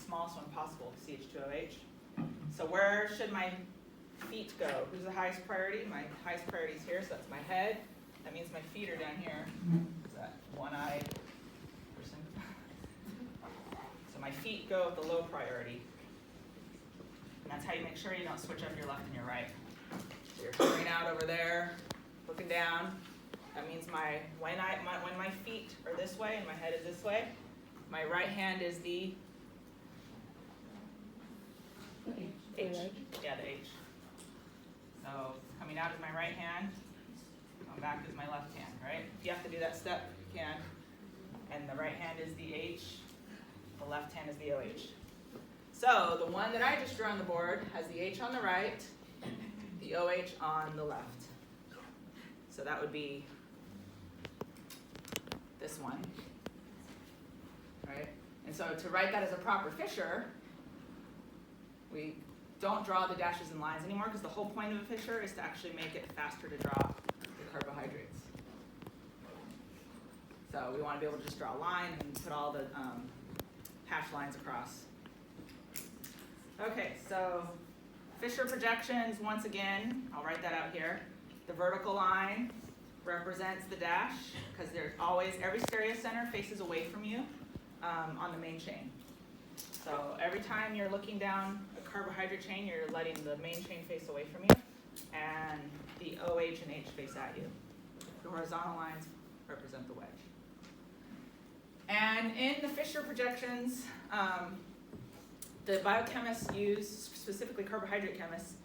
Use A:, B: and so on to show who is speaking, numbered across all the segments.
A: smallest one possible, CH2OH. So where should my feet go? Who's the highest priority? My highest priority is here, so that's my head. That means my feet are down here. Is that one-eyed person? So my feet go with the low priority. And that's how you make sure you don't switch up your left and your right. So you're figuring out over there, looking down. That means when my feet are this way and my head is this way, my right hand is the H. Yeah, the H. So coming out is my right hand, going back is my left hand, right? If you have to do that step, you can. And the right hand is the H, the left hand is the OH. So the one that I just drew on the board has the H on the right, the OH on the left. So that would be this one, right? And so to write that as a proper fissure, we don't draw the dashes and lines anymore because the whole point of a fissure is to actually make it faster to draw the carbohydrates. So we want to be able to just draw a line and put all the hash lines across. Okay, so fissure projections, once again, I'll write that out here. The vertical line represents the dash because there's always, every stereocenter faces away from you on the main chain. So every time you're looking down a carbohydrate chain, you're letting the main chain face away from you, and the OH and H face at you. The horizontal lines represent the wedge. And in the fissure projections, the biochemists use, specifically carbohydrate chemists,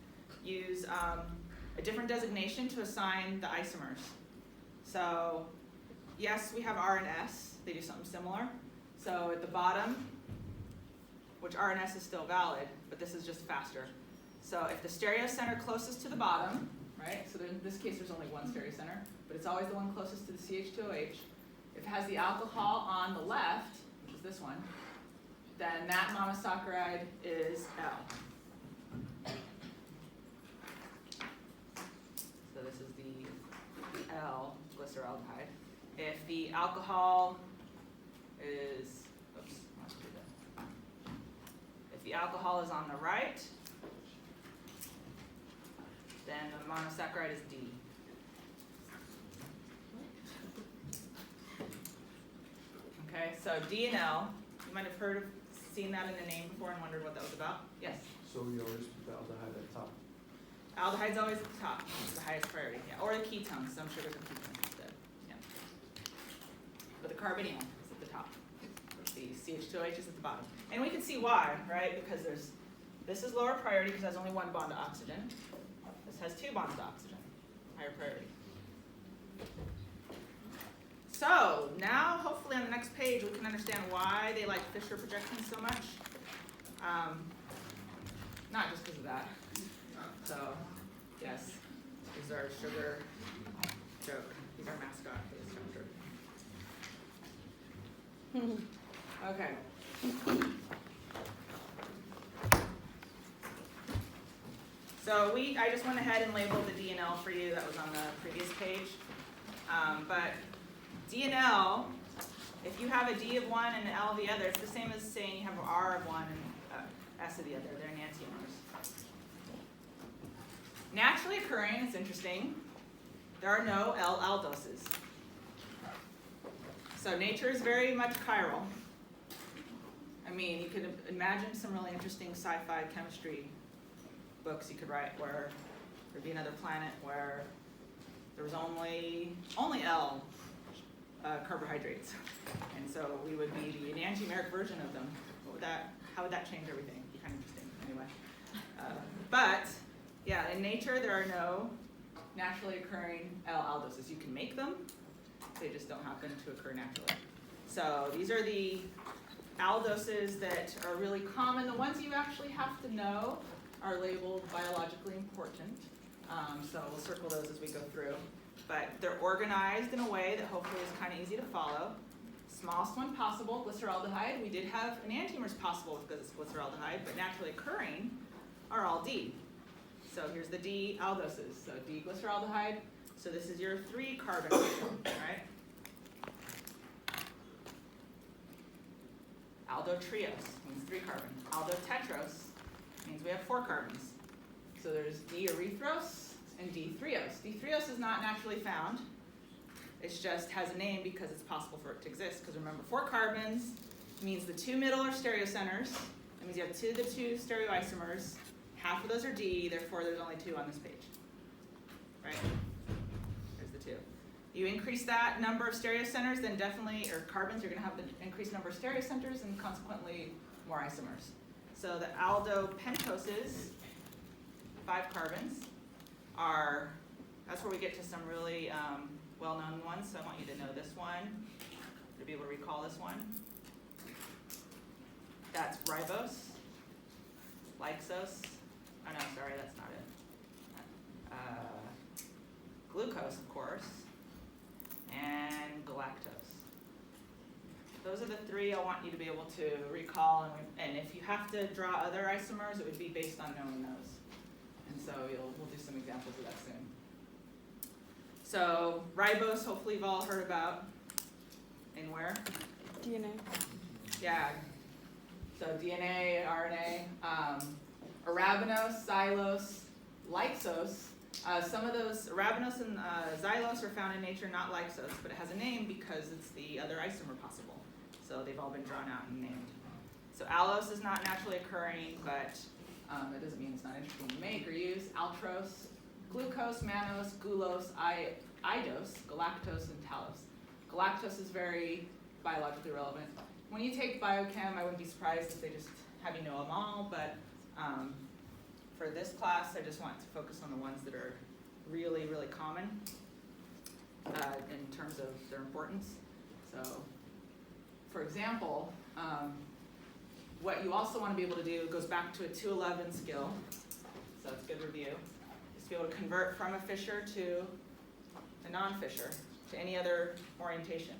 A: use a different designation to assign the isomers. So yes, we have R and S. They do something similar. So at the bottom, which R and S is still valid, but this is just faster. So if the stereocenter closest to the bottom, right, so in this case there's only one stereocenter, but it's always the one closest to the CH2OH. If it has the alcohol on the left, which is this one, then that monosaccharide is L. So this is the L glyceraldehyde. If the alcohol is, oops, let's do that. If the alcohol is on the right, then the monosaccharide is D. Okay, so D and L, you might have seen that in the name before and wondered what that was about. Yes?
B: So we always put the aldehyde at the top.
A: Aldehyde's always at the top, it's the highest priority, yeah. Or the ketones, some sugars and ketones instead, yeah. But the carbonyl is at the top. The CH2OH is at the bottom. And we can see why, right? Because this is lower priority because it has only one bond to oxygen. This has two bonds to oxygen, higher priority. So now, hopefully on the next page, we can understand why they like fissure projections so much. Not just because of that. So, yes, these are sugar joke. He's our mascot for this chapter. Okay. So I just went ahead and labeled the D and L for you. That was on the previous page. But D and L, if you have a D of one and an L of the other, it's the same as saying you have an R of one and S of the other. They're enantiomers. Naturally occurring, it's interesting, there are no L aldoses. So nature is very much chiral. I mean, you could imagine some really interesting sci-fi chemistry books you could write where there'd be another planet where there was only L carbohydrates. And so we would be the enantiomeric version of them. How would that change everything? It'd be kind of interesting, anyway. But yeah, in nature there are no naturally occurring L aldoses. You can make them, they just don't happen to occur naturally. So these are the aldoses that are really common. The ones you actually have to know are labeled biologically important. So we'll circle those as we go through. But they're organized in a way that hopefully is kind of easy to follow. Smallest one possible, glyceraldehyde. We did have enantiomers possible with glyceraldehyde, but naturally occurring are all D. So here's the D aldoses. So D glyceraldehyde. So this is your 3 carbon, right? Aldotriose means 3 carbons. Aldotetrose means we have 4 carbons. So there's D-erythros and D-threose. D-threose is not naturally found. It just has a name because it's possible for it to exist. Because remember, 4 carbons means the 2 middle are stereocenters. That means you have 2 of the 2 stereoisomers. Half of those are D, therefore there's only 2 on this page. Right? There's the 2. You increase that number of stereocenters, then definitely, or carbons, you're going to have the increased number of stereocenters and consequently more isomers. So the aldopentoses, 5 carbons, are, that's where we get to some really well-known ones. So I want you to know this one, to be able to recall this one. That's ribose, lyxose, oh no, sorry, that's not it. Glucose, of course, and galactose. Those are the 3 I want you to be able to recall, and if you have to draw other isomers, it would be based on knowing those. And so we'll do some examples of that soon. So ribose, hopefully you've all heard about. And where?
C: DNA.
A: Yeah. So DNA, RNA, arabinose, xylose, lyxose. Some of those, arabinose and xylose are found in nature, not lyxose, but it has a name because it's the other isomer possible. So they've all been drawn out and named. So allose is not naturally occurring, but that doesn't mean it's not interesting to make or use. Altrose, glucose, mannose, gulose, idose, galactose, and talose. Galactose is very biologically relevant. When you take biochem, I wouldn't be surprised if they just have you know them all, but for this class, I just want to focus on the ones that are really, really common in terms of their importance. So, for example, what you also want to be able to do goes back to a 211 skill, so it's a good review, is to be able to convert from a Fisher to a non-Fisher, to any other orientation.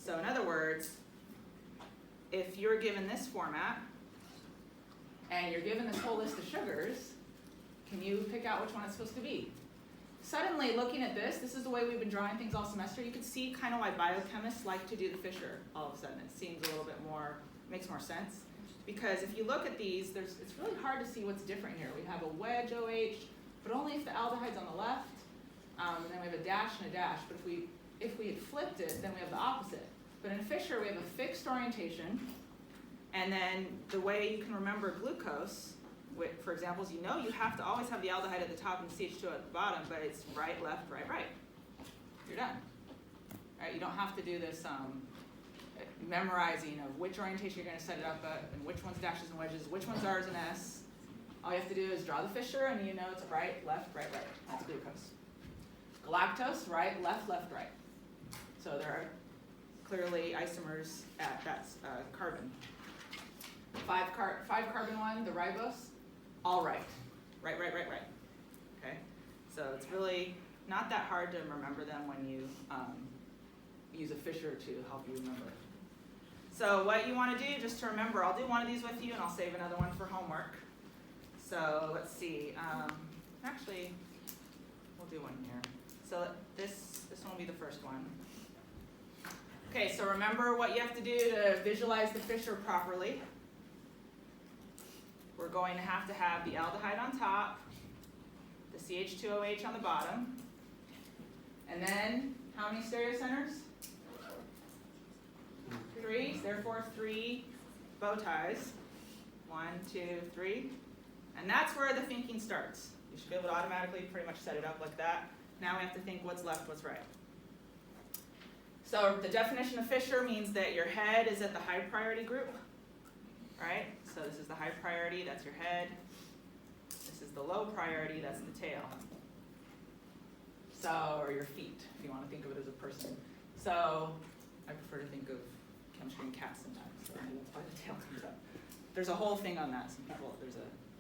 A: So in other words, if you're given this format, and you're given this whole list of sugars, can you pick out which one it's supposed to be? Suddenly, looking at this is the way we've been drawing things all semester. You can see kind of why biochemists like to do the Fisher all of a sudden. It seems a little bit more, makes more sense. Because if you look at these, it's really hard to see what's different here. We have a wedge OH, but only if the aldehyde's on the left, and then we have a dash and a dash. But if we had flipped it, then we have the opposite. But in Fisher, we have a fixed orientation, and then the way you can remember glucose, for example, is you know you have to always have the aldehyde at the top and CH2 at the bottom, but it's right, left, right, right. You're done. Right? You don't have to do this memorizing of which orientation you're going to set it up at, and which one's dashes and wedges, which one's R's and S. All you have to do is draw the Fisher, and you know it's right, left, right, right. That's glucose. Galactose, right, left, right. So there are clearly isomers at that carbon. 5 carbon one, the ribose, all right. Right. Okay? So it's really not that hard to remember them when you use a Fisher to help you remember. So what you want to do, just to remember, I'll do one of these with you and I'll save another one for homework. So let's see. Actually, we'll do one here. So this one will be the first one. Okay, so remember what you have to do to visualize the Fisher properly. We're going to have the aldehyde on top, the CH2OH on the bottom, and then how many stereocenters? 3, therefore 3 bow ties. 1, 2, 3. And that's where the thinking starts. You should be able to automatically pretty much set it up like that. Now we have to think what's left, what's right. So the definition of Fisher means that your head is at the high priority group, right? So this is the high priority, that's your head. This is the low priority, that's the tail. So, or your feet, if you want to think of it as a person. So I prefer to think of chemistry and cats sometimes, so that's why the tail comes up. There's a whole thing on that. Some people, there's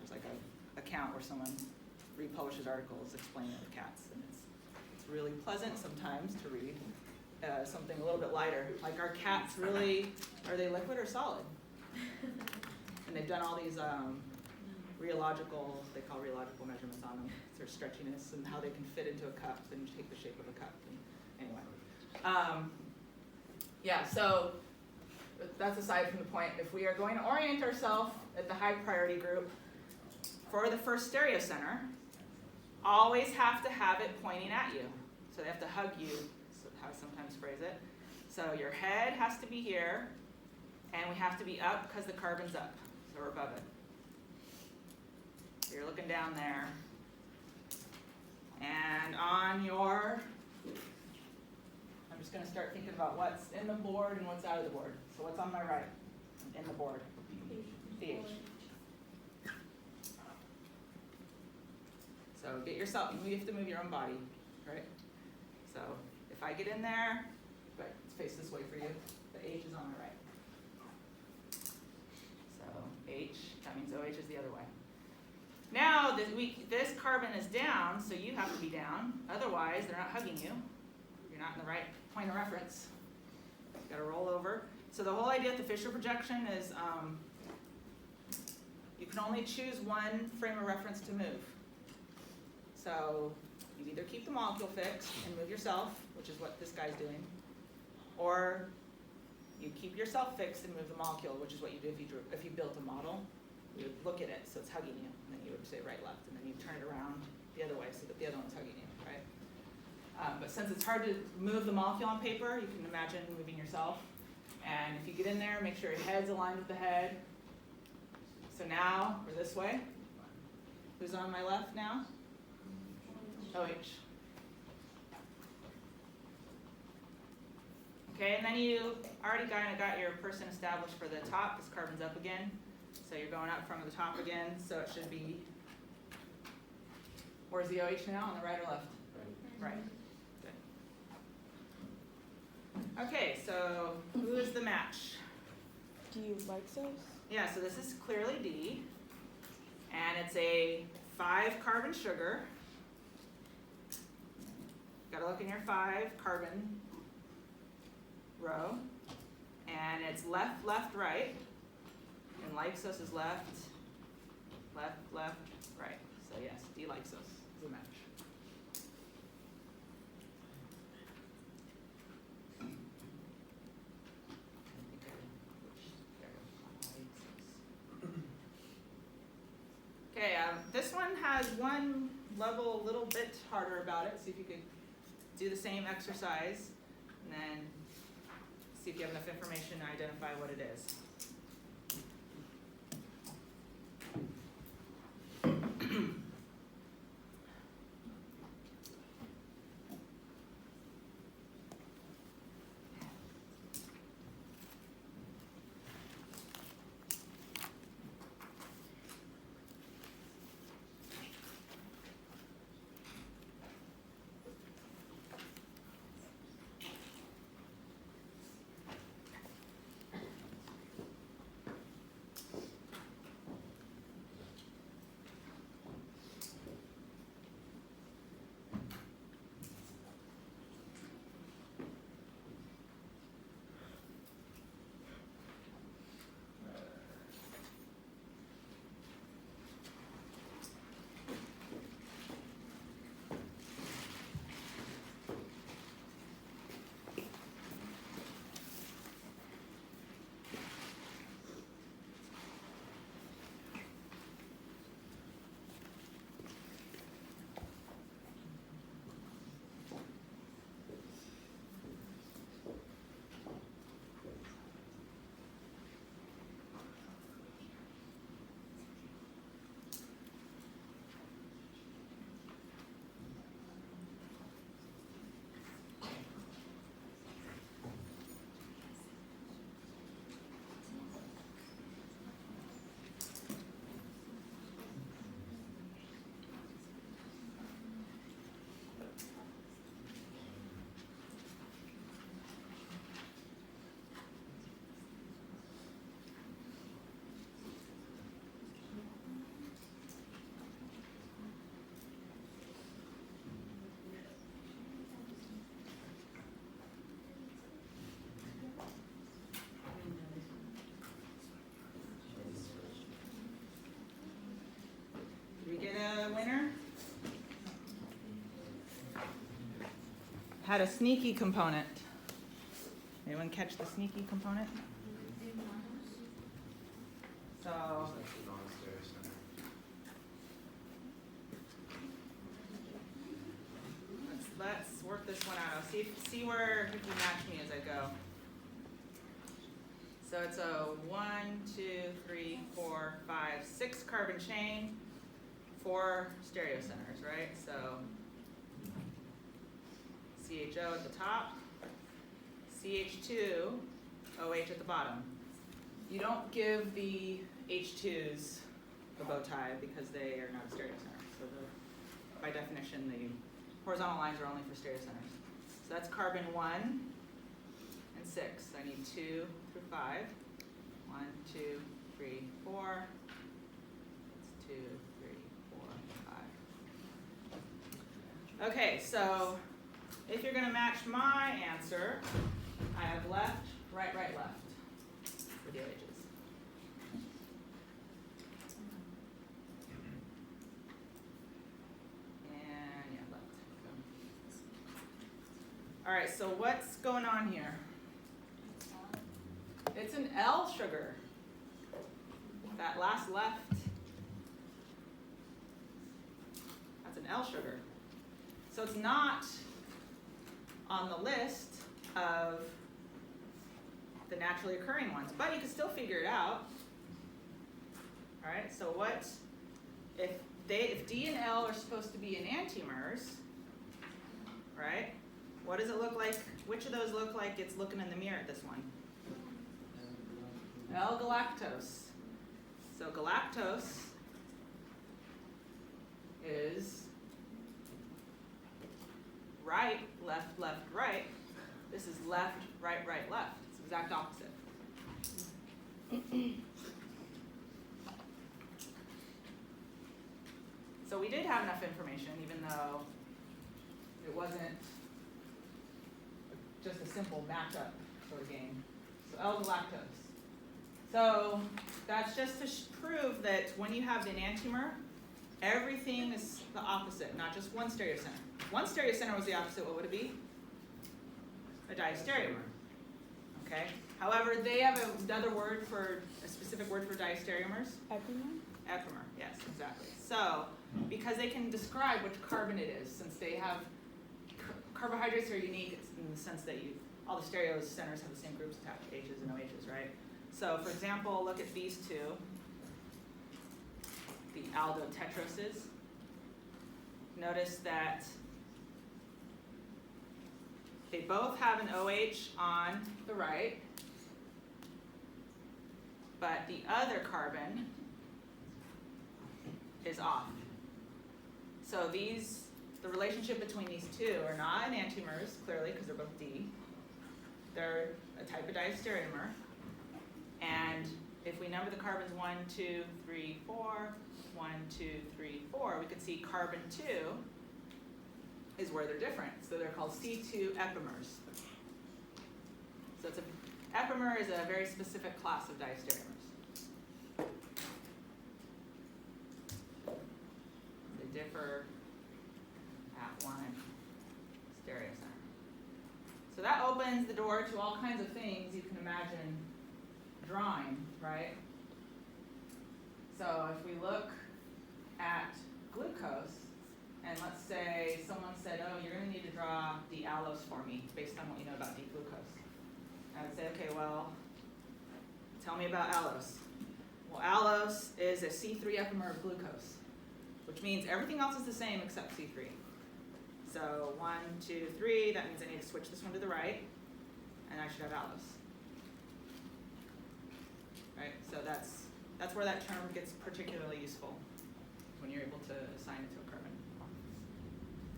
A: like an account where someone republishes articles explaining it with cats, and it's really pleasant sometimes to read. Something a little bit lighter. Like, are cats really, are they liquid or solid? And they've done all these rheological, they call rheological measurements on them, their stretchiness and how they can fit into a cup and take the shape of a cup. And anyway, yeah. So that's aside from the point. If we are going to orient ourselves at the high priority group for the first stereo center, always have to have it pointing at you. So they have to hug you, so how I sometimes phrase it. So your head has to be here, and we have to be up because the carbon's up, so we're above it. So you're looking down there. And on your, I'm just going to start thinking about what's in the board and what's out of the board. So what's on my right in the board? The H. So get yourself, you have to move your own body, right? So if I get in there, right, let's face this way for you. The H is on my right. So H, that means OH is the other way. Now this carbon is down, so you have to be down. Otherwise, they're not hugging you. You're not in the right point of reference. You've got to roll over. So the whole idea of the Fisher projection is you can only choose one frame of reference to move. So you either keep the molecule fixed and move yourself, which is what this guy's doing, or you keep yourself fixed and move the molecule, which is what you do if you built a model. You would look at it so it's hugging you, and then you would say right, left, and then you turn it around the other way so that the other one's hugging you, right? But since it's hard to move the molecule on paper, you can imagine moving yourself. And if you get in there, make sure your head's aligned with the head. So now we're this way. Who's on my left now? OH. Okay, and then you already kind of got your person established for the top. This carbon's up again. So you're going up from the top again, so it should be, where's the OH now, on the right or left? Right. Good. Okay, so who is the match?
C: Do you like those?
A: Yeah, so this is clearly D, and it's a 5-carbon sugar. Gotta look in your 5-carbon row, and it's left, left, right. And lysose is left, left, left, right. So yes, D-lysose is a match. Okay, this one has one level a little bit harder about it. See if you could do the same exercise, and then see if you have enough information to identify what it is. Did we get a winner? Had a sneaky component. Anyone catch the sneaky component?
B: That's a non-stereocenter.
A: Let's work this one out. See where you match me as I go. So it's a 1, 2, 3, 4, 5, 6 carbon chain, 4 stereocenters, right? So CHO at the top, CH2, OH at the bottom. You don't give the H2s a bow tie because they are not a stereocenter. So by definition, the horizontal lines are only for stereocenters. So that's carbon 1 and 6. I need 2 through 5. 1, 2, 3, 4. That's 2, 3, 4, 5. Okay, so if you're going to match my answer, I have left, right, right, left for the OHs. And yeah, left. All right, so what's going on here? It's an L sugar. That last left, that's an L sugar. So it's not on the list of the naturally occurring ones, but you can still figure it out. All right, so what, if D and L are supposed to be enantiomers, right? What does it look like? Which of those look like it's looking in the mirror at this one? L-galactose. So galactose is right, left, left, right. This is left, right, right, left. It's the exact opposite. So we did have enough information, even though it wasn't just a simple matchup sort of game. So L-galactose. So that's just to prove that when you have the enantiomer, everything is the opposite, not just one stereocenter. If one stereocenter was the opposite, what would it be? A diastereomer. Okay. However, they have another word for a specific word for diastereomers.
C: Epimer?
A: Epimer. Yes, exactly. So because they can describe which carbon it is, since they have carbohydrates are unique, it's in the sense that all the stereocenters have the same groups attached, H's and OH's, right? So for example, look at these two, the aldotetroses. Notice that they both have an OH on the right, but the other carbon is off. So the relationship between these two are not enantiomers, clearly, because they're both D. They're a type of diastereomer. And if we number the carbons 1, 2, 3, 4, 1, 2, 3, 4, we could see carbon 2 is where they're different. So they're called C2 epimers. So epimer is a very specific class of diastereomers. They differ at one stereocenter. So that opens the door to all kinds of things you can imagine drawing, right? So if we look at glucose, and let's say someone said, oh, you're going to need to draw D-allose for me based on what you know about D-glucose. I would say, okay, well, tell me about allose. Well, allose is a C3 epimer of glucose, which means everything else is the same except C3. So 1, 2, 3, that means I need to switch this one to the right, and I should have allose. Right, so that's where that term gets particularly useful, when you're able to assign it to a carbon.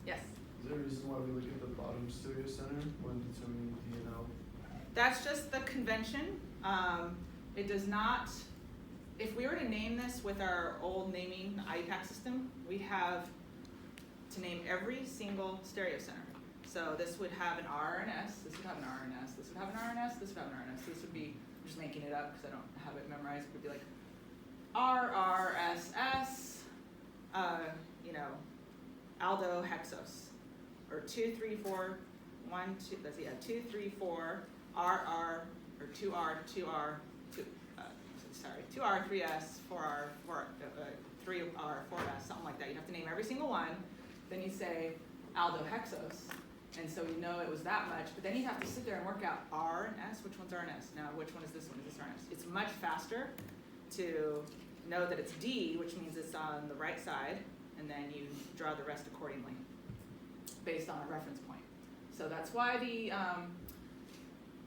A: Yes?
B: Is there a reason why we look at the bottom stereocenter when determining D and L?
A: That's just the convention. It does not, if we were to name this with our old naming IUPAC system, we have to name every single stereocenter. So this would have an R and S, this would have an R and S, this would have an R and S, this would have an R and S. This would be, I'm just making it up because I don't have it memorized, it would be like RRSS, aldohexose, or 2, 3, 4, 1, 2, let's see, 2, 3, 4, RR, or 2R, 2R, 2, 2R, 3S, 4R, 3R, 4S, something like that. You have to name every single one. Then you say aldohexose, and so you know it was that much. But then you have to sit there and work out R and S. Which one's R and S? Now, which one is this one? Is this R and S? It's much faster to know that it's D, which means it's on the right side, and then you draw the rest accordingly based on a reference point. So that's why the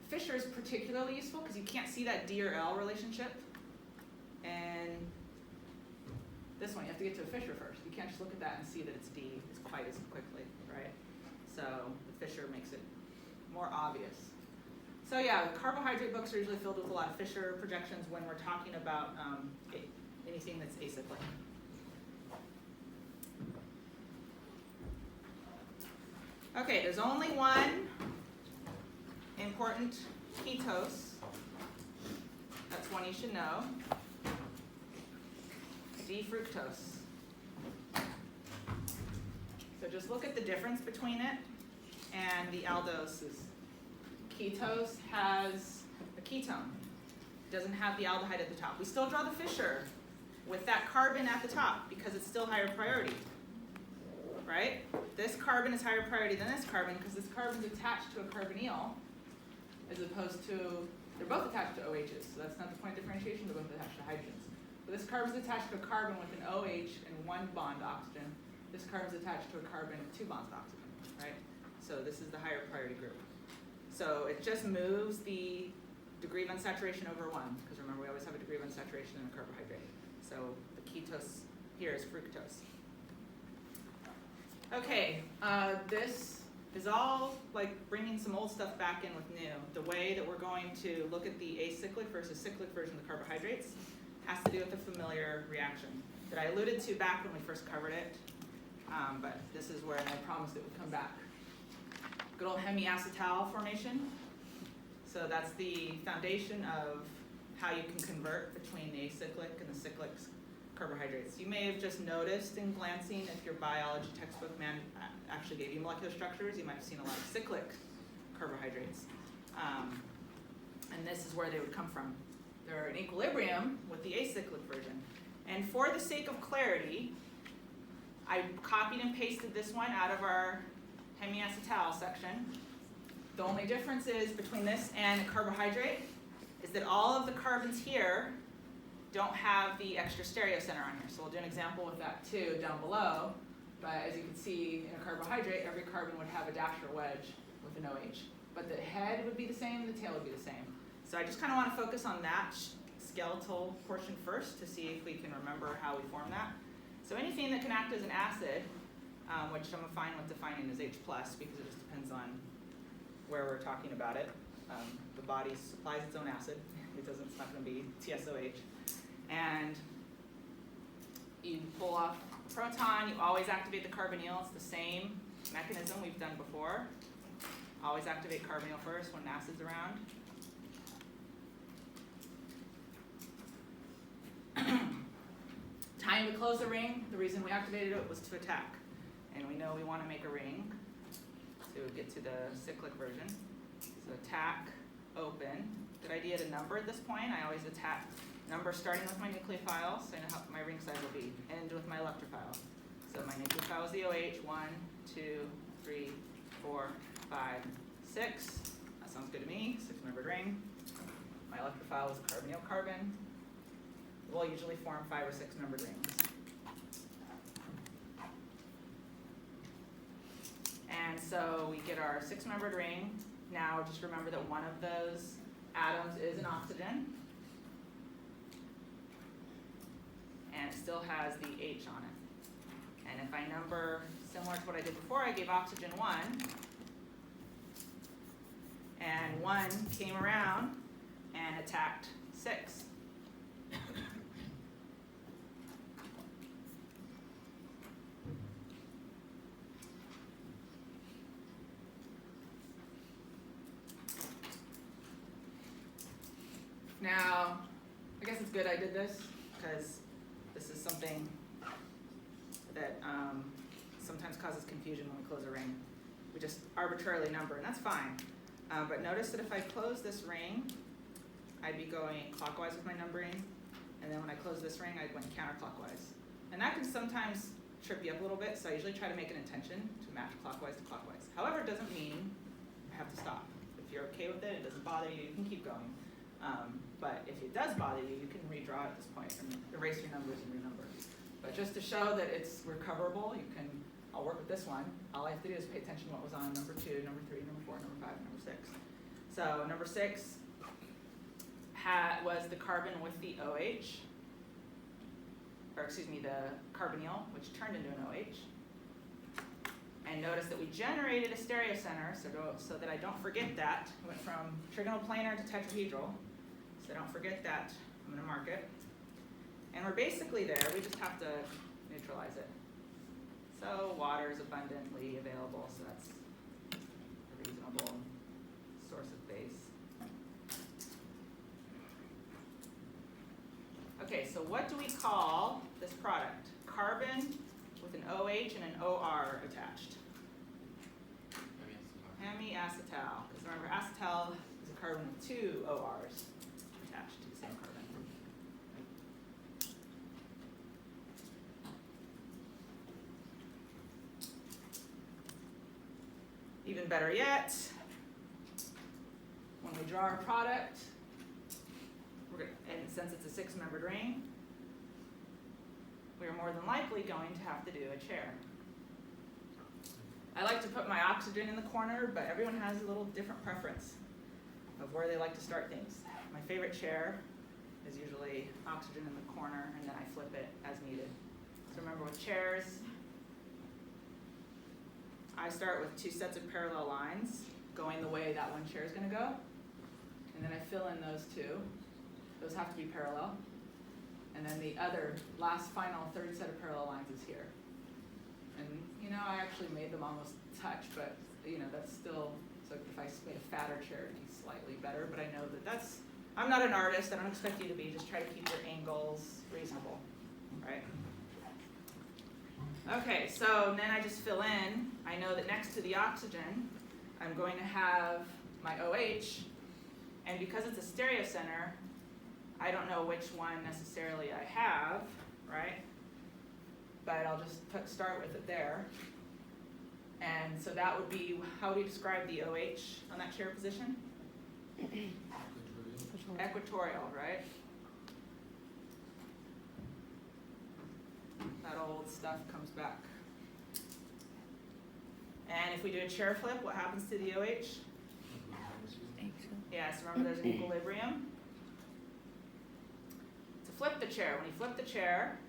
A: Fisher is particularly useful, because you can't see that D or L relationship. And this one, you have to get to a Fisher first. You can't just look at that and see that it's D as quite as quickly, right? So the Fisher makes it more obvious. So yeah, carbohydrate books are usually filled with a lot of Fisher projections when we're talking about anything that's acyclic. Okay, there's only one important ketose. That's one you should know. D-fructose. So just look at the difference between it and the aldoses. Ketose has a ketone. It doesn't have the aldehyde at the top. We still draw the Fisher with that carbon at the top because it's still higher priority. Right? This carbon is higher priority than this carbon because this carbon is attached to a carbonyl as opposed to, they're both attached to OHs, so that's not the point of differentiation, they're both attached to hydrogens. But this carbon is attached to a carbon with an OH and one bond oxygen. This carbon is attached to a carbon with two bonds of oxygen, right? So this is the higher priority group. So it just moves the degree of unsaturation over 1, because remember we always have a degree of unsaturation in a carbohydrate. So the ketose here is fructose. Okay, this is all like bringing some old stuff back in with new. The way that we're going to look at the acyclic versus cyclic version of the carbohydrates has to do with a familiar reaction that I alluded to back when we first covered it, but this is where I promised it would come back. Good old hemiacetal formation. So that's the foundation of how you can convert between the acyclic and the cyclic carbohydrates. You may have just noticed in glancing, if your biology textbook actually gave you molecular structures, you might have seen a lot of cyclic carbohydrates. And this is where they would come from. They're in equilibrium with the acyclic version. And for the sake of clarity, I copied and pasted this one out of our hemiacetal section. The only difference is between this and a carbohydrate is that all of the carbons here don't have the extra stereocenter on here. So we'll do an example with that too down below. But as you can see, in a carbohydrate, every carbon would have a dash or wedge with an OH. But the head would be the same, the tail would be the same. So I just kind of want to focus on that skeletal portion first to see if we can remember how we form that. So anything that can act as an acid, which I'm fine with defining as H+, because it just depends on where we're talking about it. The body supplies its own acid. It's not going to be TSOH. And you pull off a proton, you always activate the carbonyl. It's the same mechanism we've done before. Always activate carbonyl first when an acid's around. Time to close the ring, the reason we activated it was to attack. And we know we want to make a ring to get to the cyclic version. So attack, open. Good idea to number at this point. I always attack number starting with my nucleophile, so I know how my ring size will be. End with my electrophile. So my nucleophile is the OH. 1, 2, 3, 4, 5, 6. That sounds good to me. 6-membered ring. My electrophile is a carbonyl carbon. We'll usually form 5 or 6-membered rings. And so we get our 6-membered ring. Now just remember that one of those atoms is an oxygen. And it still has the H on it. And if I number similar to what I did before, I gave oxygen 1. And 1 came around and attacked 6. Now, I guess it's good I did this, because this is something that sometimes causes confusion when we close a ring. We just arbitrarily number, and that's fine. But notice that if I close this ring, I'd be going clockwise with my numbering, and then when I close this ring, I went counterclockwise. And that can sometimes trip you up a little bit, so I usually try to make an intention to match clockwise to clockwise. However, it doesn't mean I have to stop. If you're okay with it, it doesn't bother you, you can keep going. But if it does bother you, you can redraw at this point and erase your numbers and renumber. But just to show that it's recoverable, I'll work with this one. All I have to do is pay attention to what was on number 2, number 3, number 4, number 5, and number 6. So number 6 was the carbon with the OH, or excuse me, the carbonyl, which turned into an OH. And notice that we generated a stereocenter, so that I don't forget that. It went from trigonoplanar to tetrahedral, so I don't forget that. I'm going to mark it. And we're basically there, we just have to neutralize it. So water is abundantly available, so that's a reasonable source of base. Okay, so what do we call this product? Carbon with an OH and an OR attached. Hemiacetal. Because remember, acetal is a carbon with 2 ORs attached to the same carbon. Even better yet, when we draw our product, and since it's a 6-membered ring, we are more than likely going to have to do a chair. I like to put my oxygen in the corner, but everyone has a little different preference of where they like to start things. My favorite chair is usually oxygen in the corner, and then I flip it as needed. So remember, with chairs, I start with 2 sets of parallel lines going the way that one chair is going to go, and then I fill in those 2. Those have to be parallel. And then the other, last final third set of parallel lines is here. And I actually made them almost touch, but that's still, so if I made a fatter chair, it'd be slightly better, but I know that I'm not an artist, I don't expect you to be, just try to keep your angles reasonable, right? Okay, so then I just fill in. I know that next to the oxygen, I'm going to have my OH, and because it's a stereocenter, I don't know which one necessarily I have, right? But I'll just start with it there. And so that would be, how do you describe the OH on that chair position? Equatorial, right? That old stuff comes back. And if we do a chair flip, what happens to the OH? Yes, remember there's an equilibrium. To flip the chair, when you flip the chair,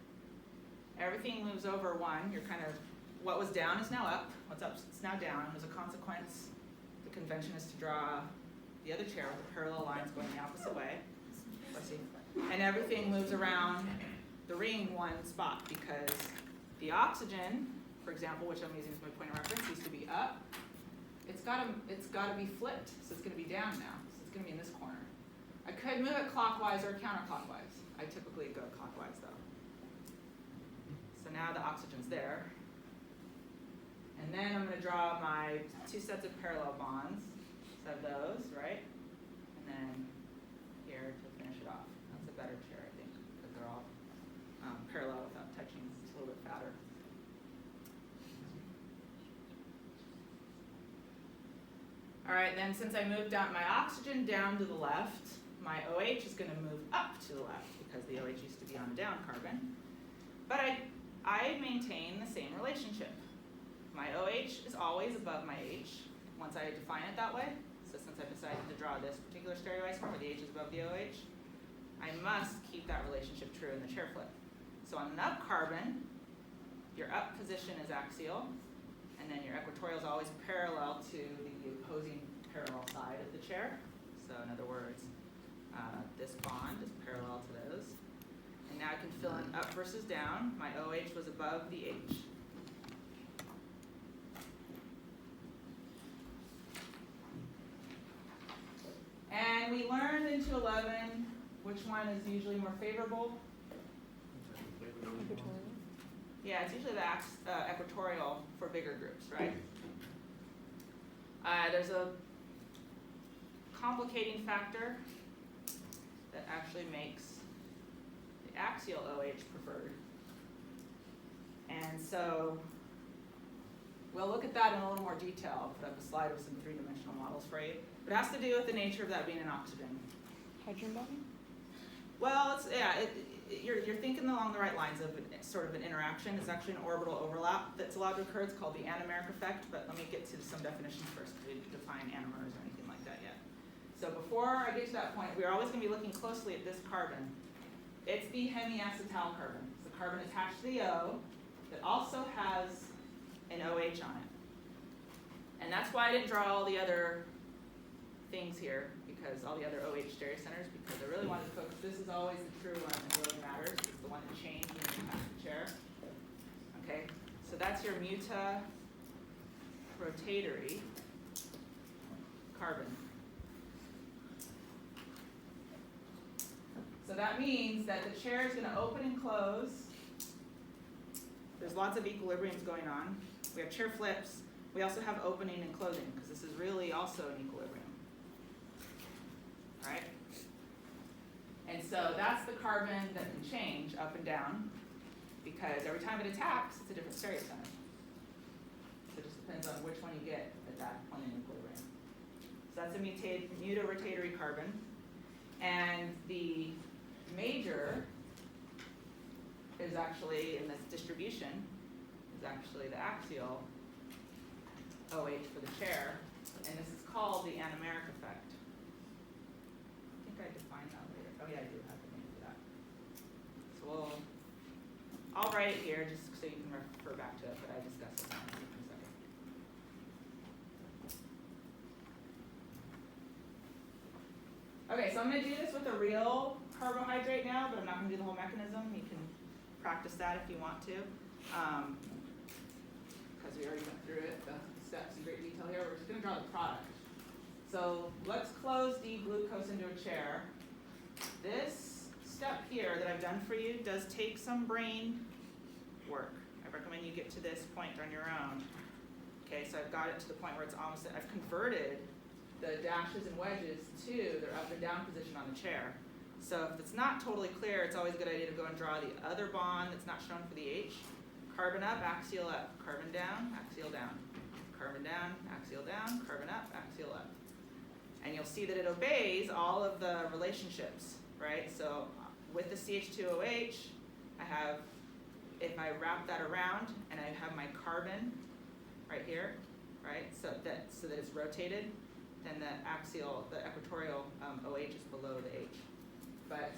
A: everything moves over 1. You're kind of, what was down is now up. What's up is now down. As a consequence, the convention is to draw the other chair with the parallel lines going the opposite way. Let's see. And everything moves around the ring 1 spot because the oxygen, for example, which I'm using as my point of reference, used to be up. It's got to be flipped, so it's going to be down now. So it's going to be in this corner. I could move it clockwise or counterclockwise. I typically go clockwise though. So now the oxygen's there. And then I'm going to draw my 2 sets of parallel bonds. So I have those, right? And then here to finish it off. That's a better chair, I think, because they're all parallel without touching. It's a little bit fatter. All right, then since I moved down my oxygen down to the left, my OH is going to move up to the left because the OH used to be on the down carbon. But I maintain the same relationship. My OH is always above my H once I define it that way. So since I've decided to draw this particular stereoisomer where the H is above the OH, I must keep that relationship true in the chair flip. So on an up carbon, your up position is axial, and then your equatorial is always parallel to the opposing parallel side of the chair. So in other words, this bond is parallel to those. And now I can fill in up versus down. My OH was above the H. And we learned in 211 which one is usually more favorable.
C: Equatorial.
A: Yeah, it's usually the equatorial for bigger groups, right? There's a complicating factor that actually makes the axial OH preferred. And so we'll look at that in a little more detail. I'll put up a slide with some three-dimensional models for you. But it has to do with the nature of that being an oxygen.
C: Hydrogen bonding?
A: Well, you're thinking along the right lines of sort of an interaction. It's actually an orbital overlap that's allowed to occur. It's called the anomeric effect, but let me get to some definitions first because we didn't define anomers or anything like that yet. So before I get to that point, we're always going to be looking closely at this carbon. It's the hemiacetal carbon. It's the carbon attached to the O that also has an OH on it. And that's why I didn't draw all the other things here, because all the other OH stereocenters, because I really wanted to focus. This is always the true one that really matters. It's the one that changed when you pass the chair. Okay, so that's your muta-rotatory carbon. So that means that the chair is going to open and close. There's lots of equilibriums going on. We have chair flips. We also have opening and closing, because this is really also an equilibrium. Right? And so that's the carbon that can change up and down, because every time it attacks, it's a different stereocenter. So it just depends on which one you get at that point in equilibrium. So that's a muta-rotatory carbon. And the major is actually, in this distribution, is actually the axial OH for the chair, and this is called the anomeric effect. I think I defined that later. Oh yeah, I do have the name for that. So I'll write it here just so you can refer back to it, but I discussed it in a second. Okay, so I'm going to do this with a real carbohydrate now, but I'm not going to do the whole mechanism. You can practice that if you want to, because we already went through it, the steps in great detail here. We're just going to draw the product. So let's close the glucose into a chair. This step here that I've done for you does take some brain work. I recommend you get to this point on your own. Okay, so I've got it to the point where it's almost, I've converted the dashes and wedges to their up and down position on the chair. So if it's not totally clear, it's always a good idea to go and draw the other bond that's not shown for the H. Carbon up, axial up, carbon down, axial down, carbon down, axial down, carbon up, axial up. And you'll see that it obeys all of the relationships, right? So with the CH2OH, I have, if I wrap that around and I have my carbon right here, right? So that it's rotated, then the axial, the equatorial OH is below the H. But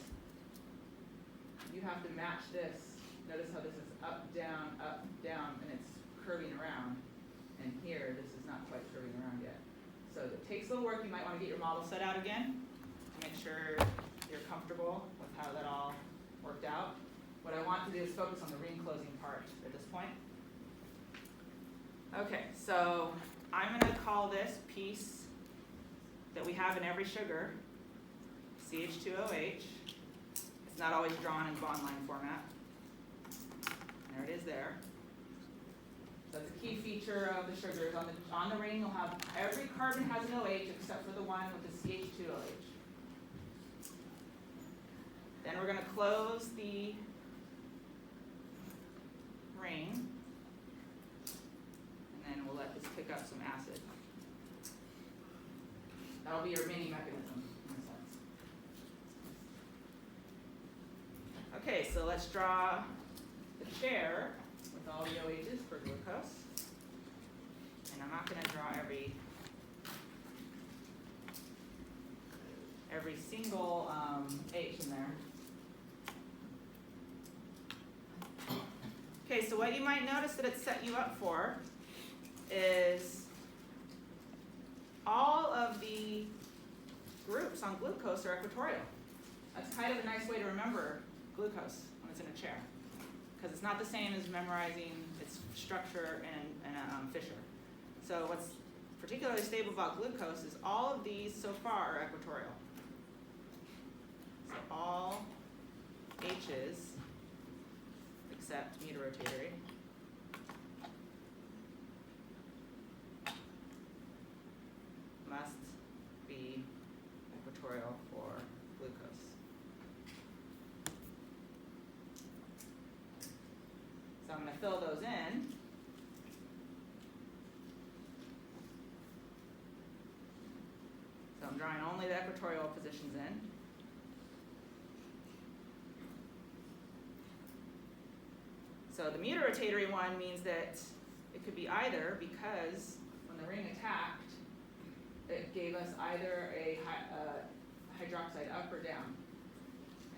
A: you have to match this. Notice how this is up, down, and it's curving around. And here, this is not quite curving around yet. So it takes a little work. You might want to get your model set out again to make sure you're comfortable with how that all worked out. What I want to do is focus on the ring closing part at this point. Okay, so I'm going to call this piece that we have in every sugar CH2OH. It's not always drawn in bond line format. There it is there. So that's a key feature of the sugars. On the ring, you'll have every carbon has an OH except for the one with the CH2OH. Then we're going to close the ring, and then we'll let this pick up some acid. That'll be your mini mechanism, in a sense. Okay, so let's draw the chair with all the OHs for glucose. And I'm not going to draw every single H in there. Okay, so what you might notice that it's set you up for is all of the groups on glucose are equatorial. That's kind of a nice way to remember glucose when it's in a chair, because it's not the same as memorizing its structure in a Fisher. So what's particularly stable about glucose is all of these so far are equatorial. So all H's except muta-rotatory must be equatorial for glucose. So I'm going to fill those in. So I'm drawing only the equatorial positions in. So the mutirotatory one means that it could be either, because when the ring attacked, it gave us either a hydroxide up or down.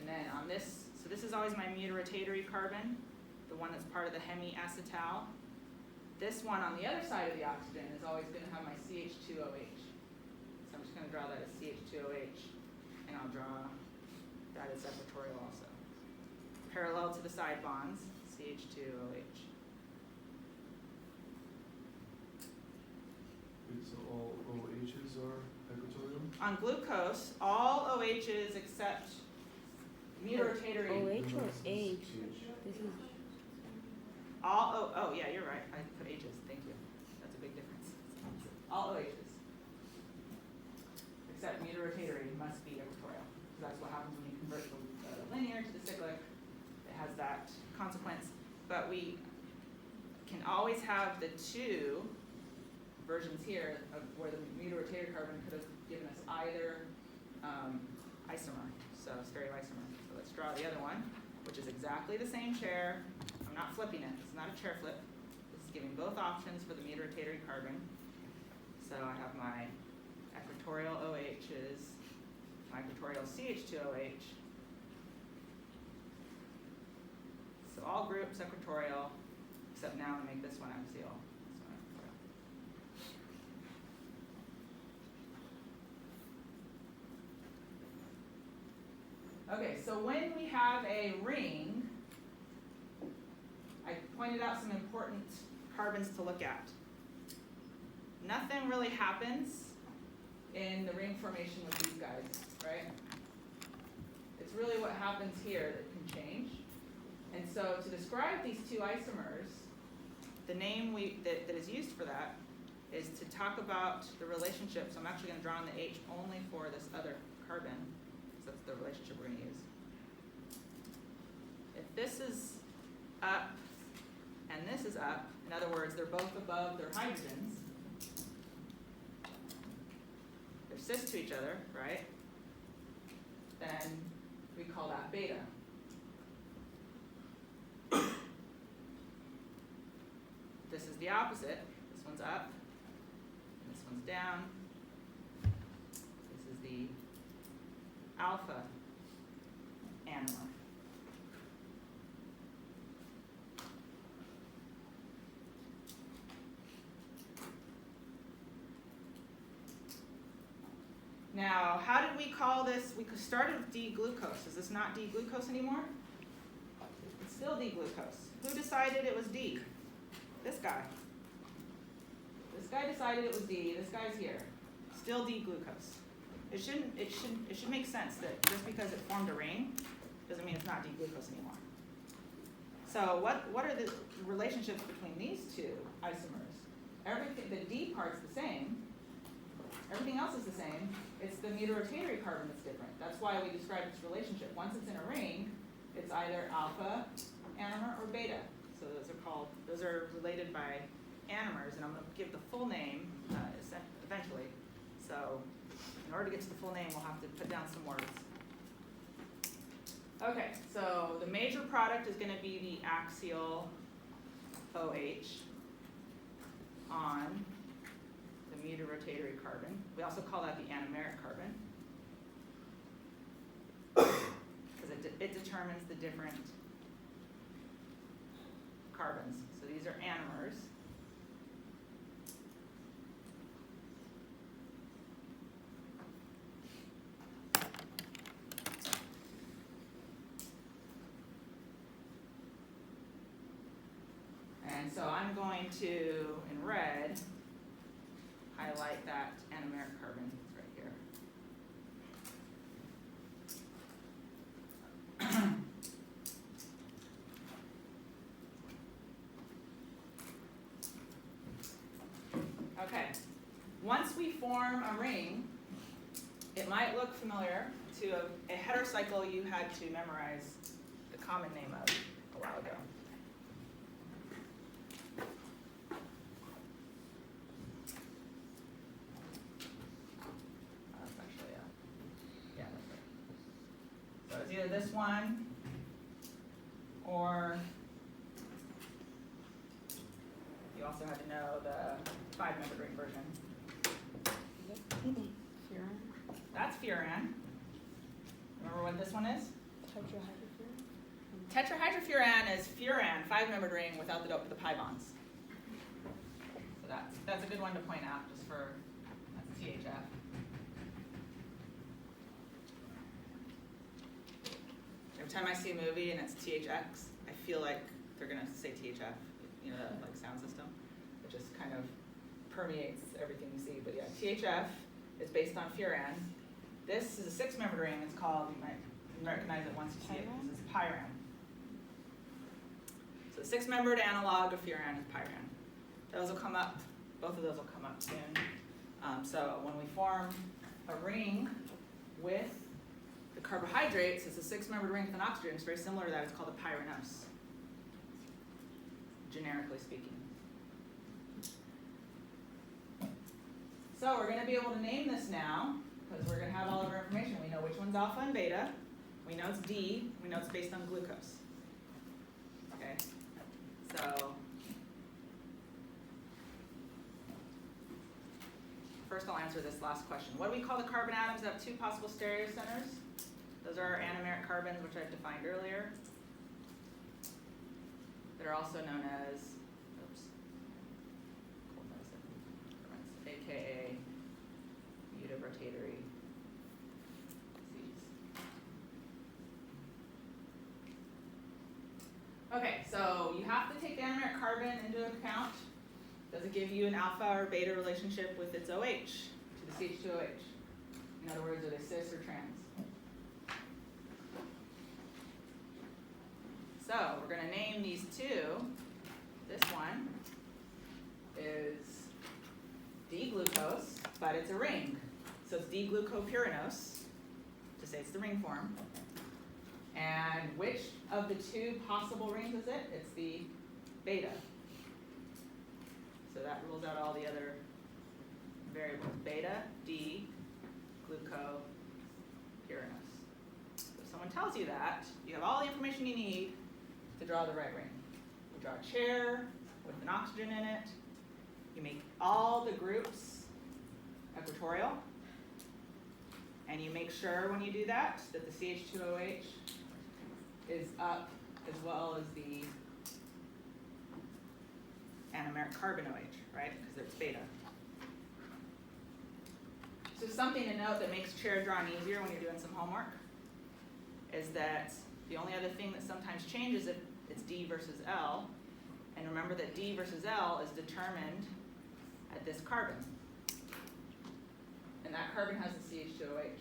A: And then on this, so this is always my mutirotatory carbon, the one that's part of the hemiacetal. This one on the other side of the oxygen is always going to have my CH2OH. So I'm just going to draw that as CH2OH, and I'll draw that as equatorial also. Parallel to the side bonds, CH2OH.
B: So all OHs are equatorial?
A: On glucose, all OHs except mutirotatory.
C: OH or H? This is
A: Oh yeah, you're right. I put H's. Thank you. That's a big difference. All OHs except mutirotatory must be equatorial. That's what happens when you convert the linear to the cyclic. It has that consequence. But we can always have the two versions here of where the mutirotatory carbon could have given us either isomer, so stereoisomer. So let's draw the other one, which is exactly the same chair. I'm not flipping it. It's not a chair flip. This is giving both options for the mutirotatory carbon. So I have my equatorial OHs, my equatorial CH2OH. So all groups equatorial, except now I make this one axial. This one equatorial. Okay, so when we have a ring, I pointed out some important carbons to look at. Nothing really happens in the ring formation with these guys, right? It's really what happens here that can change. And so to describe these two isomers, the name that is used for that is to talk about the relationship. So I'm actually going to draw in the H only for this other carbon, because that's the relationship we're going to use. If this is up and this is up, in other words, they're both above their hydrogens, they're cis to each other, right? Then we call that beta. This is the opposite. This one's up, and this one's down. This is the alpha anomer. Now, how did we call this? We started with D-glucose. Is this not D-glucose anymore? It's still D-glucose. Who decided it was D? This guy. This guy decided it was D. This guy's here. Still D-glucose. It should make sense that just because it formed a ring doesn't mean it's not D-glucose anymore. So what are the relationships between these two isomers? Everything, the D part's the same. Everything else is the same. It's the mutirotatory carbon that's different. That's why we describe this relationship. Once it's in a ring, it's either alpha anomer or beta. So those are related by anomers, and I'm going to give the full name eventually. So in order to get to the full name, we'll have to put down some words. Okay, so the major product is going to be the axial OH on the mutirotatory carbon. We also call that the anomeric carbon, because it determines the different carbons. So these are anomers. And so I'm going to, in red, highlight that anomeric carbon right here. Okay, once we form a ring, it might look familiar to a heterocycle you had to memorize the common name of a while ago. it's either this one or you also had to know the 5-membered ring version.
C: Furan.
A: That's furan. Remember what this one is?
C: Tetrahydrofuran.
A: Tetrahydrofuran is furan, 5-membered ring without the dope of the pi bonds. So that's a good one to point out just for that's THF. Every time I see a movie and it's THX, I feel like they're gonna say THF, you know, that like sound system. It just kind of permeates everything you see. But yeah, THF is based on furan. This is a 6-membered ring. It's called, you might recognize it once you see it, this is pyran. So the 6-membered analog of furan is pyran. Those will come up, both of those will come up soon. So when we form a ring with the carbohydrates, it's a 6-membered ring with an oxygen. It's very similar to that. It's called a pyranose, generically speaking. So we're going to be able to name this now because we're going to have all of our information. We know which one's alpha and beta. We know it's D. We know it's based on glucose. Okay, so first I'll answer this last question. What do we call the carbon atoms that have 2 possible stereocenters? Those are our anomeric carbons, which I defined earlier. They're also known as, aka mutarotatory Cs. Okay, so you have to take the anomeric carbon into account. Does it give you an alpha or beta relationship with its OH, to the CH2OH? In other words, are they cis or trans? So we're going to name these two. This one is D-glucose, but it's a ring. So it's D-glucopyranose, to say it's the ring form. And which of the 2 possible rings is it? It's the beta. So that rules out all the other variables. Beta, D, glucopyranose. So if someone tells you that, you have all the information you need to draw the right ring. You draw a chair with an oxygen in it. You make all the groups equatorial. And you make sure when you do that the CH2OH is up as well as the anomeric carbon OH, right? Because it's beta. So something to note that makes chair drawing easier when you're doing some homework is that the only other thing that sometimes changes if it's D versus L, and remember that D versus L is determined at this carbon. And that carbon has the CH2OH.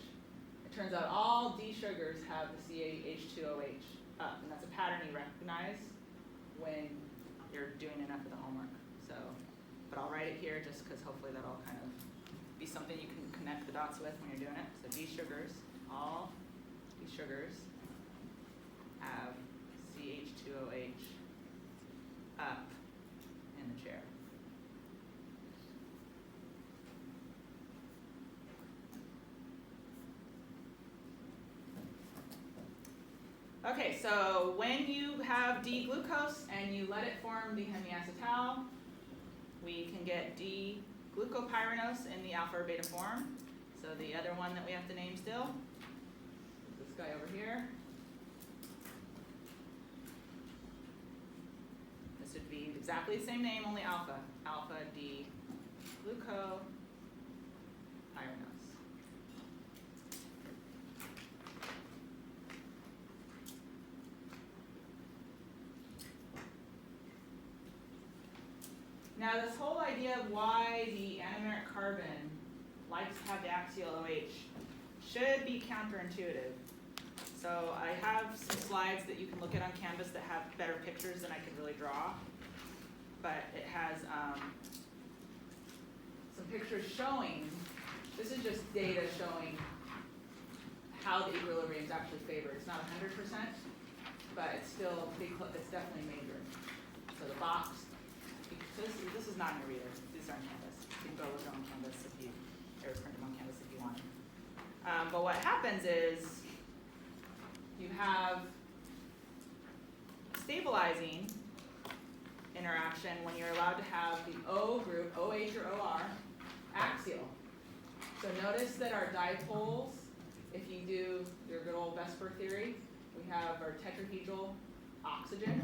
A: It turns out all D sugars have the CH2OH up, and that's a pattern you recognize when you're doing enough of the homework. So, but I'll write it here just because hopefully that'll kind of be something you can connect the dots with when you're doing it. So D sugars, all D sugars have CH2OH up in the chair. Okay, so when you have D-glucose and you let it form the hemiacetal, we can get D-glucopyranose in the alpha or beta form. So the other one that we have to name still is this guy over here. This would be exactly the same name, only alpha. Alpha D-glucopyranose. Now this whole idea of why the anomeric carbon likes to have the axial OH should be counterintuitive. So I have some slides that you can look at on Canvas that have better pictures than I can really draw. But it has some pictures showing, this is just data showing how the equilibrium is actually favored. It's not 100%, but it's still, it's definitely major. So the box, so this is not in your reader. These are on Canvas. You can go look on Canvas if you, or print them on Canvas if you want. But what happens is you have stabilizing interaction when you're allowed to have the O group, OH or OR, axial. So notice that our dipoles, if you do your good old Vesper theory, we have our tetrahedral oxygen,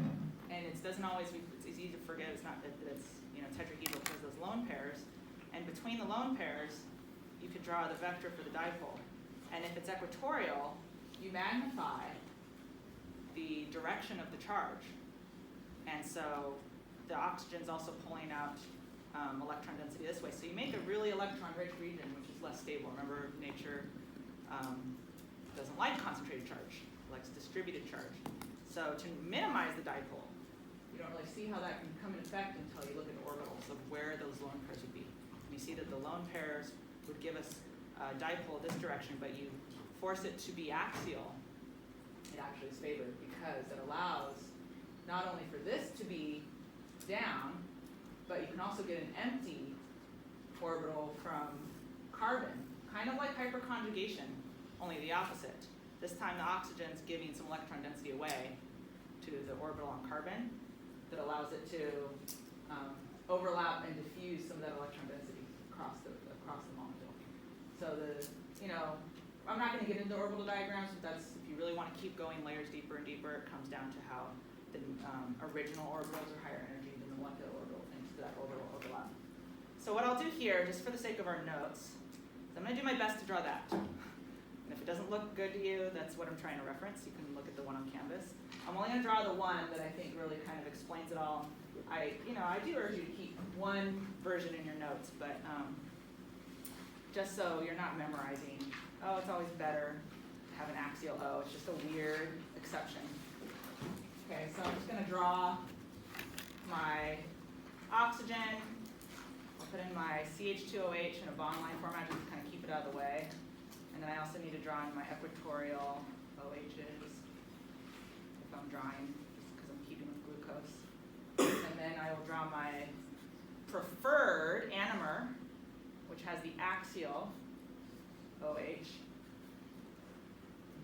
A: and it doesn't always, it's easy to forget it's not that it's tetrahedral because those lone pairs, and between the lone pairs, you could draw the vector for the dipole. And if it's equatorial, you magnify the direction of the charge. And so the oxygen's also pulling out electron density this way. So you make a really electron-rich region, which is less stable. Remember, nature doesn't like concentrated charge, it likes distributed charge. So to minimize the dipole, you don't really see how that can come in effect until you look at orbitals of where those lone pairs would be. And you see that the lone pairs would give us a dipole this direction, but you force it to be axial, it actually is favored because it allows not only for this to be down, but you can also get an empty orbital from carbon, kind of like hyperconjugation, only the opposite. This time the oxygen's giving some electron density away to the orbital on carbon that allows it to overlap and diffuse some of that electron density across the molecule. So I'm not going to get into orbital diagrams, but that's, if you really want to keep going layers deeper and deeper, it comes down to how the original orbitals are higher energy than the molecular orbital thanks to that orbital overlap. So what I'll do here, just for the sake of our notes, is I'm going to do my best to draw that. And if it doesn't look good to you, that's what I'm trying to reference. You can look at the one on Canvas. I'm only going to draw the one that I think really kind of explains it all. I do urge you to keep one version in your notes, but just so you're not memorizing, oh, it's always better to have an axial O. It's just a weird exception. Okay, so I'm just going to draw my oxygen. I'll put in my CH2OH in a bond line format just to kind of keep it out of the way. And then I also need to draw in my equatorial OHs if I'm drawing, just because I'm keeping with glucose. And then I will draw my preferred anomer, which has the axial OH.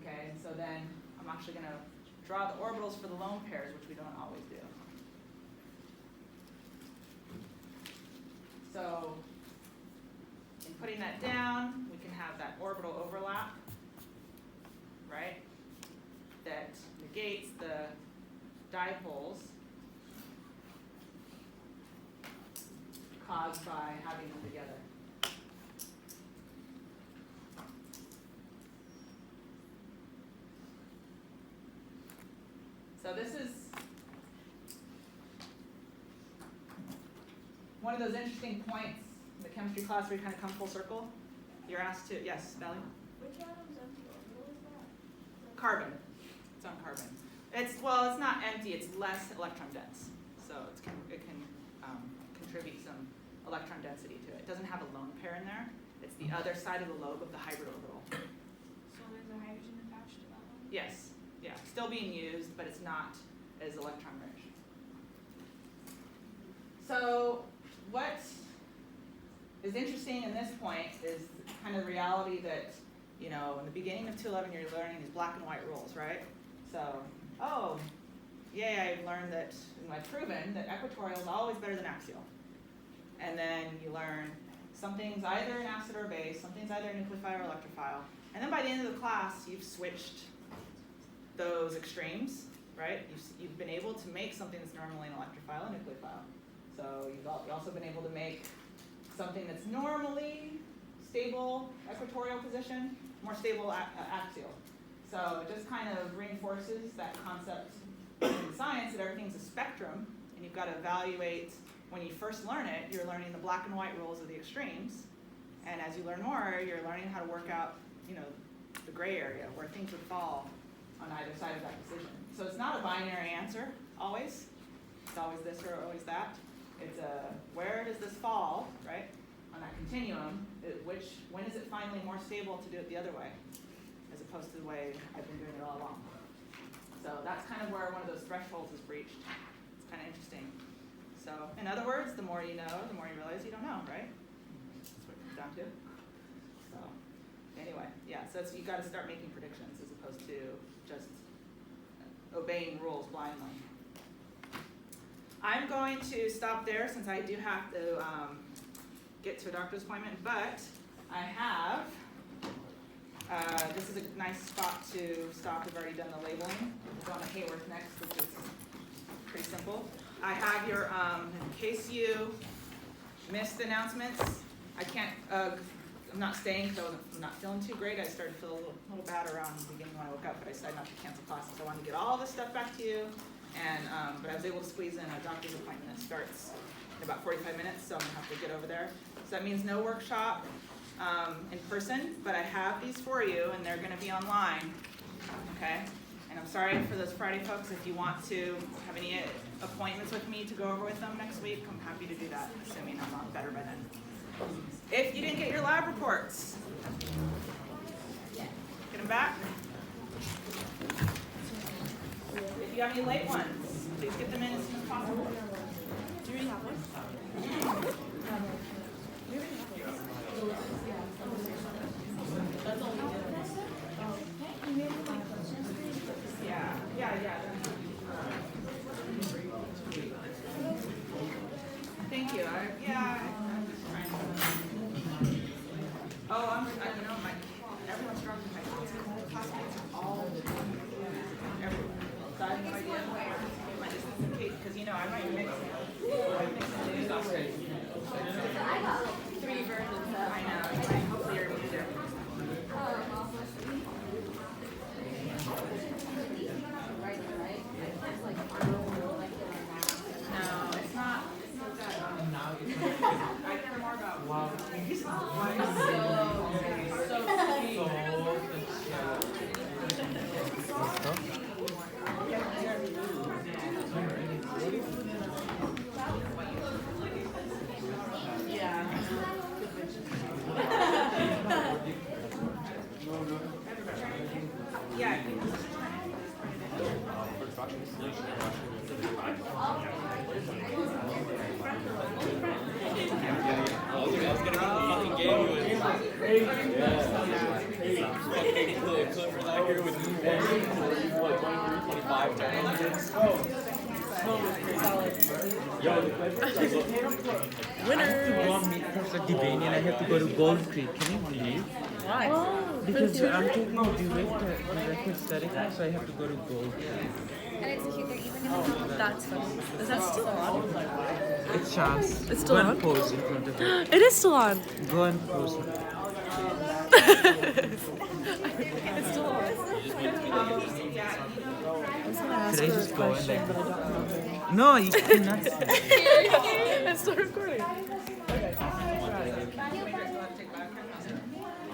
A: Okay, and so then I'm actually going to draw the orbitals for the lone pairs, which we don't always do. So in putting that down, we can have that orbital overlap, right? That negates the dipoles caused by having them together. So this is one of those interesting points in the chemistry class where you kind of come full circle. You're asked to, yes, Valley?
D: Which atom's empty orbital is that?
A: Carbon. It's on carbon. It's not empty, it's less electron dense. So it can contribute some electron density to it. It doesn't have a lone pair in there. It's the other side of the lobe of the hybrid orbital.
D: So there's a hydrogen attached to that one?
A: Yes, yeah, still being used, but it's not as electron rich. So what is interesting in this point is kind of the reality that, in the beginning of 211 you're learning these black and white rules, right? So, oh, yay, I've learned that, I've proven that equatorial is always better than axial. And then you learn something's either an acid or a base, something's either a nucleophile or electrophile. And then by the end of the class, you've switched those extremes, right? You've been able to make something that's normally an electrophile a nucleophile. So you've also been able to make something that's normally stable equatorial position, more stable axial. So it just kind of reinforces that concept in science that everything's a spectrum, and you've got to evaluate, when you first learn it, you're learning the black and white rules of the extremes, and as you learn more, you're learning how to work out, the gray area, where things would fall on either side of that decision. So it's not a binary answer, always. It's always this or always that. It's where does this fall, right, on that continuum, when is it finally more stable to do it the other way, as opposed to the way I've been doing it all along. So that's kind of where one of those thresholds is breached. It's kind of interesting. So in other words, the more you know, the more you realize you don't know, right? That's what it comes down to. So anyway, yeah, so you've got to start making predictions as opposed to just obeying rules blindly. I'm going to stop there since I do have to get to a doctor's appointment, but I have, this is a nice spot to stop. We've already done the labeling. We're going to Hayworth next, which is pretty simple. I have your, in case you missed the announcements, I can't, I'm not staying because I'm not feeling too great. I started to feel a little bad around the beginning when I woke up, but I decided not to cancel classes. I wanted to get all this stuff back to you, and but I was able to squeeze in a doctor's appointment that starts in about 45 minutes, so I'm gonna have to get over there. So that means no workshop in person, but I have these for you, and they're gonna be online, okay? And I'm sorry for those Friday folks. If you want to have any appointments with me to go over with them next week, I'm happy to do that, assuming I'm not better by then. If you didn't get your lab reports, get them back. If you have any late ones, please get them in as soon as possible.
C: Do you have one?
A: Yeah. Thank you. I'm just trying to. Oh, you know, everyone's struggling with my classmates all the time. Everyone. So I have no idea my distance in case, because you know, I might mix it.
D: I got like 3 versions of.
A: I know. Hopefully you're able to do it. No, it's not. I care more about wow.
E: And I have to go to Gold Creek. Can you believe?
C: Why?
E: Because I'm taking the direct aesthetic, so I have to go to Gold Creek.
D: And it's cute, they're even gonna
C: That's funny. Is that still on?
E: It's chance.
C: It's still
E: Go
C: on?
E: and pose in front of it.
C: It is still on.
E: Go and pose.
C: It's still on.
E: Should I just go and like? No, you cannot.
C: It's still recording.